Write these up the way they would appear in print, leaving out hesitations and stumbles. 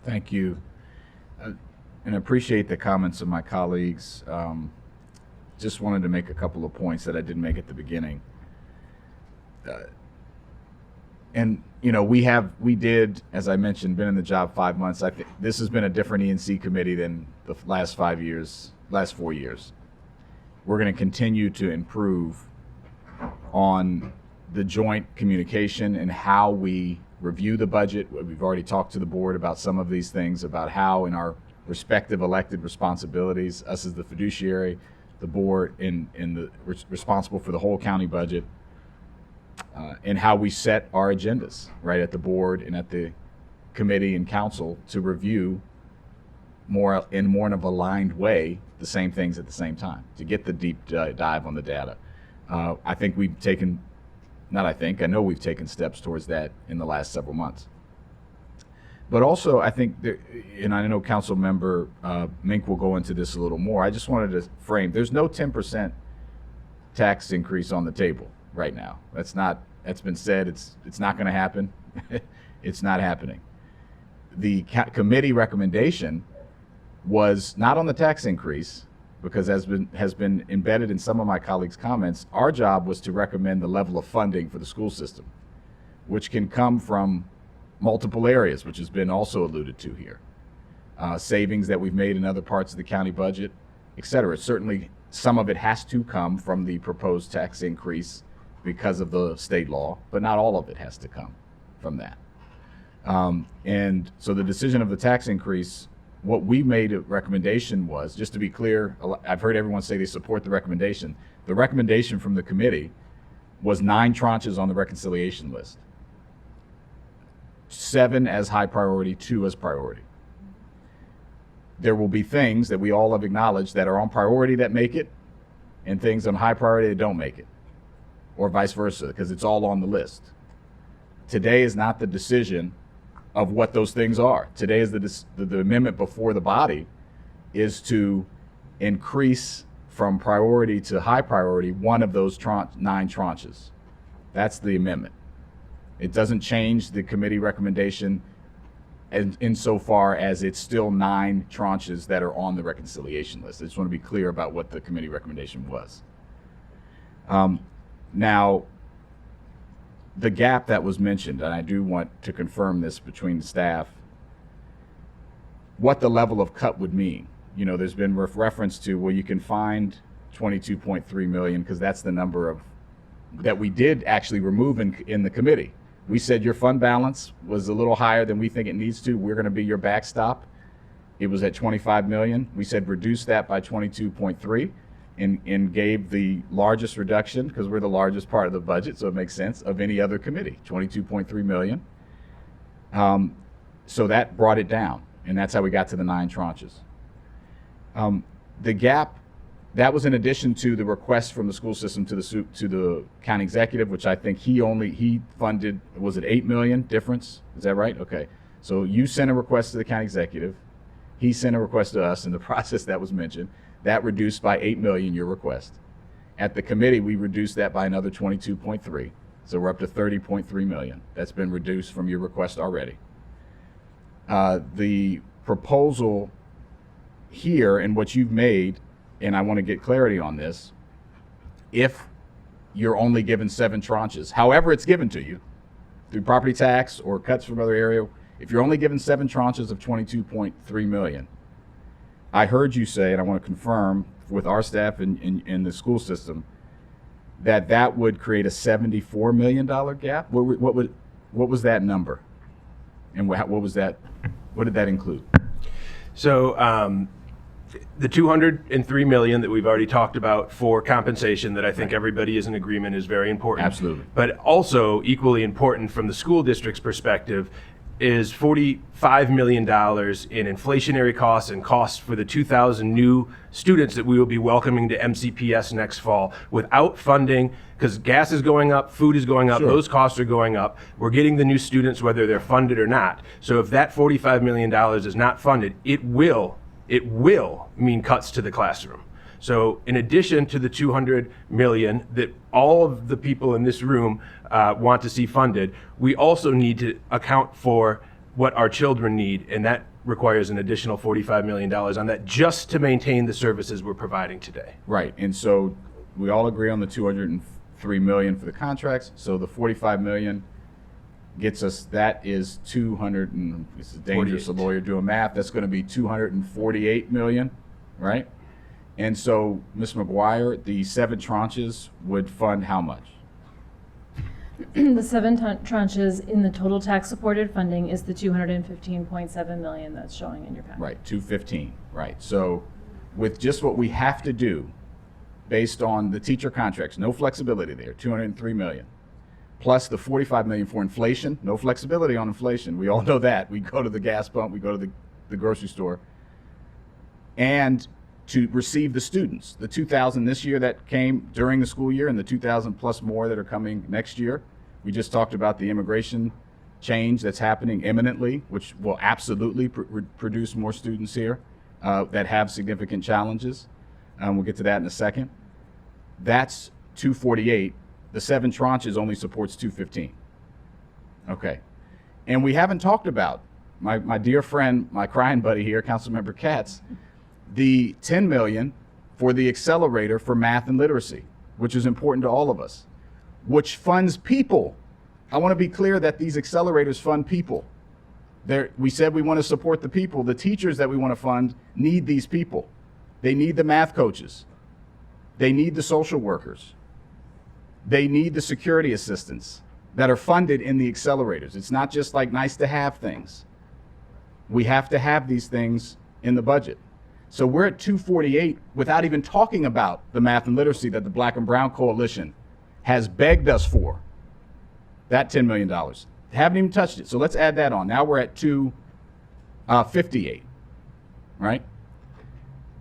Thank you. And appreciate the comments of my colleagues. Just wanted to make a couple of points that I didn't make at the beginning. And you know, we did, as I mentioned, been in the job 5 months. I think this has been a different E&C committee than the last 4 years. We're going to continue to improve on the joint communication and how we review the budget. We've already talked to the board about some of these things, about how in our respective elected responsibilities, us as the fiduciary, the board responsible for the whole county budget, and how we set our agendas, right, at the board and at the committee and council to review more of an aligned way the same things at the same time to get the deep dive on the data. I know we've taken steps towards that in the last several months. But also, I think, and I know Council Member Mink will go into this a little more, I just wanted to frame, there's no 10% tax increase on the table right now. That's been said, it's not gonna happen. It's not happening. The committee recommendation was not on the tax increase, because as has been embedded in some of my colleagues' comments, our job was to recommend the level of funding for the school system, which can come from multiple areas, which has been also alluded to here. Savings that we've made in other parts of the county budget, et cetera. Certainly some of it has to come from the proposed tax increase because of the state law, but not all of it has to come from that. And so the decision of the tax increase, what we made a recommendation was, just to be clear, I've heard everyone say they support the recommendation. The recommendation from the committee was 9 tranches on the reconciliation list. 7 as high priority, 2 as priority. There will be things that we all have acknowledged that are on priority that make it, and things on high priority that don't make it, or vice versa, because it's all on the list. Today is not the decision of what those things are. Today is the amendment before the body is to increase from priority to high priority one of those 9 tranches. That's the amendment. It doesn't change the committee recommendation insofar as it's still 9 tranches that are on the reconciliation list. I just want to be clear about what the committee recommendation was. Now, the gap that was mentioned, and I do want to confirm this between the staff, what the level of cut would mean. You know, there's been reference to, well, you can find 22.3 million because that's the number that we did actually remove in the committee. We said your fund balance was a little higher than we think it needs to. We're going to be your backstop. It was at 25 million. We said reduce that by 22.3 and gave the largest reduction, because we're the largest part of the budget, so it makes sense, of any other committee, 22.3 million. So that brought it down, and that's how we got to the 9 tranches. The gap, that was in addition to the request from the school system to the county executive, which I think he funded, was it 8 million difference? Is that right? Okay. So you sent a request to the county executive. He sent a request to us in the process that was mentioned. That reduced by 8 million your request. At the committee, we reduced that by another 22.3. So we're up to 30.3 million. That's been reduced from your request already. The proposal here and what you've made, and I want to get clarity on this, if you're only given 7 tranches, however it's given to you, through property tax or cuts from other area, if you're only given 7 tranches of 22.3 million, I heard you say, and I want to confirm with our staff in the school system, that would create a $74 million gap. What was that number? And what was that? What did that include? So the 203 million that we've already talked about for compensation, that I think everybody is in agreement is very important. Absolutely. But also equally important from the school district's perspective is $45 million in inflationary costs and costs for the 2,000 new students that we will be welcoming to MCPS next fall. Without funding, because gas is going up, food is going up, Sure. Those costs are going up. We're getting the new students whether they're funded or not. So if that $45 million is not funded, it will mean cuts to the classroom. So in addition to the 200 million that all of the people in this room want to see funded, we also need to account for what our children need, and that requires an additional $45 million on that just to maintain the services we're providing today. Right, and so we all agree on the $203 million for the contracts, so the $45 million gets us, that is 200, and it's dangerous, a 48. lawyer doing math, that's gonna be 248 million, right? And so, Ms. McGuire, the 7 tranches would fund how much? The 7 tranches in the total tax supported funding is the 215.7 million that's showing in your packet. Right, 215, right. So with just what we have to do based on the teacher contracts, no flexibility there, 203 million. Plus the 45 million for inflation, no flexibility on inflation. We all know that. We go to the gas pump, we go to the grocery store. And to receive the students, the 2,000 this year that came during the school year and the 2,000 plus more that are coming next year. We just talked about the immigration change that's happening imminently, which will absolutely produce more students here that have significant challenges. We'll get to that in a second. That's 248. The 7 tranches only supports 215. Okay. And we haven't talked about, my dear friend, my crying buddy here, Councilmember Katz, the 10 million for the accelerator for math and literacy, which is important to all of us, which funds people. I want to be clear that these accelerators fund people. We said we want to support the people. The teachers that we want to fund need these people. They need the math coaches. They need the social workers. They need the security assistants that are funded in the accelerators. It's not just like nice to have things. We have to have these things in the budget. So we're at 248 without even talking about the math and literacy that the Black and Brown Coalition has begged us for, that $10 million. Haven't even touched it. So let's add that on. Now we're at 258, right?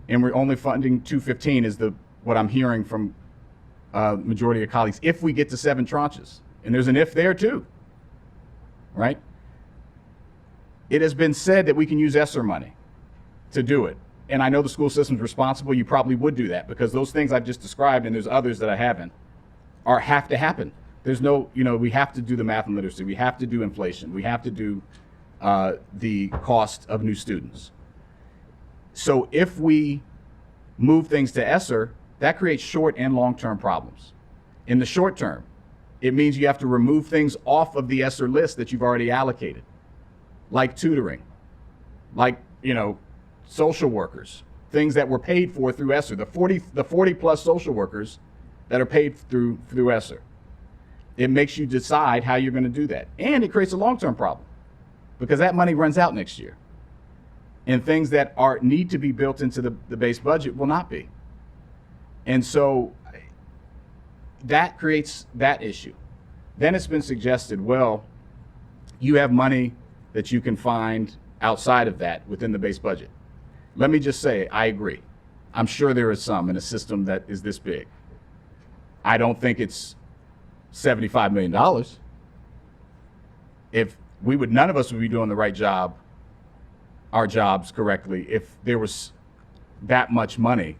And we're only funding 215 is what I'm hearing from majority of colleagues, if we get to 7 tranches. And there's an if there too, right? It has been said that we can use ESSER money to do it. And I know the school system's responsible. You probably would do that because those things I've just described, and there's others that I haven't, have to happen. There's no, we have to do the math and literacy. We have to do inflation. We have to do the cost of new students. So if we move things to ESSER, that creates short and long-term problems. In the short term, it means you have to remove things off of the ESSER list that you've already allocated, like tutoring, like, social workers, things that were paid for through ESSER, the 40 plus social workers that are paid through ESSER. It makes you decide how you're going to do that. And it creates a long-term problem because that money runs out next year. And things that need to be built into the base budget will not be. And so that creates that issue. Then it's been suggested, well, you have money that you can find outside of that within the base budget. Let me just say, I agree. I'm sure there is some in a system that is this big. I don't think it's $75 million. None of us would be doing the right job, our jobs correctly, if there was that much money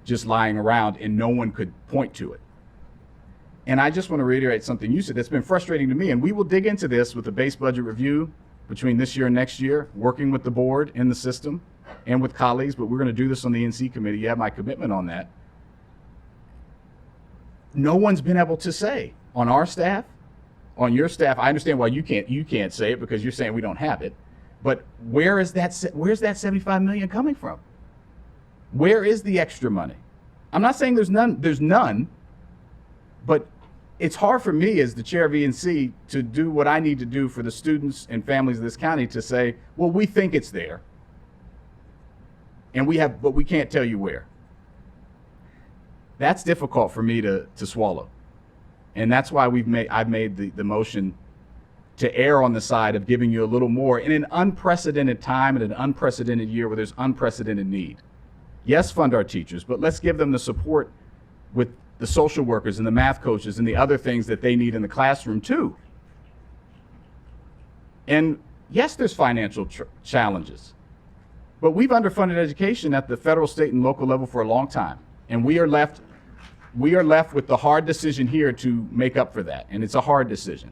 just lying around and no one could point to it. And I just want to reiterate something you said that's been frustrating to me, and we will dig into this with the base budget review between this year and next year, working with the board in the system and with colleagues, but we're going to do this on the NC committee. You have my commitment on that. No one's been able to say on our staff, on your staff. I understand why you can't say it because you're saying we don't have it. But where's that 75 million coming from? Where is the extra money? I'm not saying there's none, but it's hard for me as the chair of ENC to do what I need to do for the students and families of this county to say, well, we think it's there. But we can't tell you where. That's difficult for me to swallow. And that's why I've made the motion to err on the side of giving you a little more in an unprecedented time and an unprecedented year where there's unprecedented need. Yes, fund our teachers, but let's give them the support with the social workers and the math coaches and the other things that they need in the classroom too. And yes, there's financial challenges, but we've underfunded education at the federal, state, and local level for a long time. And we are left with the hard decision here to make up for that. And it's a hard decision.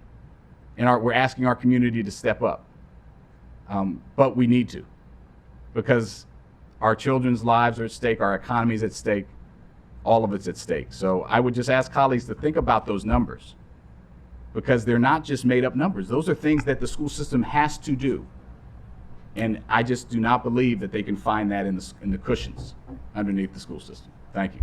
And we're asking our community to step up. But we need to, because our children's lives are at stake, our economy is at stake, all of it's at stake. So I would just ask colleagues to think about those numbers, because they're not just made up numbers. Those are things that the school system has to do. And I just do not believe that they can find that in the cushions underneath the school system. Thank you.